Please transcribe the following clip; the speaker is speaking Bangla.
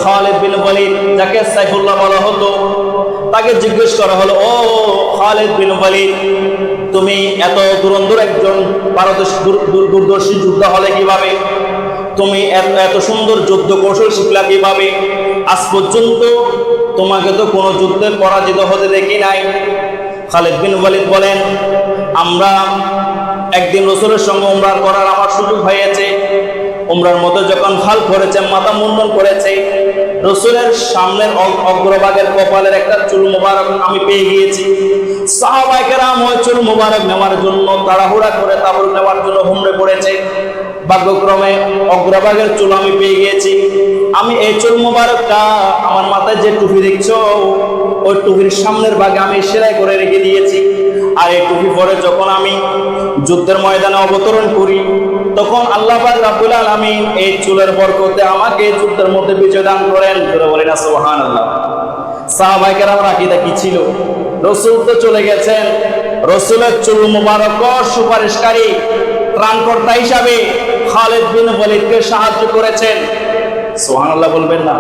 খালিদ বিন ওয়ালিদ যাকে সাইফুল্লাহ বলা হতো, তাকে জিজ্ঞেস করা হলো, ও খালিদ বিন ওয়ালিদ, তুমি এত দুরন্তর একজন দূরদর্শী যোদ্ধা হলে কিভাবে? তুমি এত সুন্দর যুদ্ধ কৌশল শিখলা কিভাবে? আজ পর্যন্ত তোমাকে তো কোনো যুদ্ধে পরাজিত হতে দেখি নাই। খালিদ বিন ওয়ালিদ বলেন, আমরা একদিন রাসূলের সঙ্গে উমরা করার আমার সুযোগ হয়েছে। উমরার মধ্যে যখন হাল করেছে, মাথা মুন্ডন করেছে, রাসূলের সামনের অগ্রভাগের কপালের একটা চুল মুবারক আমি পেয়ে গিয়েছি। সাহাবায়ে কেরাম ওই চুল মুবারক নেওয়ার জন্য তাড়াহুড়া করে তাবুক নেওয়ার জন্য হুমড়ে পড়েছে। ভাগ্যক্রমে অগ্রভাগের চুল আমি পেয়ে গিয়েছি। আমি এই চুল মুবারকটা আমার মাথায় যে টুপি দেখছো, ওই টুপির সামনের ভাগে আমি সেলাই করে রেখে দিয়েছি। আর এই টুপি পরে যখন আমি যুদ্ধের ময়দানে অবতরণ করি, তখন আল্লাহ পাক রব্বুল আলামিন এই চুলের বরকতে আমাকে যুদ্ধের মধ্যে বিজয় দান করেন। জোরে বলেন না সুবহানাল্লাহ। সাহাবায়ে কেরামের আকীদা কি ছিল? রাসূল তো চলে গেছেন, রাসূলের চুল মুবারক সুপারিশকারী ত্রাণকর্তা হিসাবে খালিদ বিন ওয়ালিদকে সাহায্য করেছেন। সুবহানাল্লাহ বলবেন না?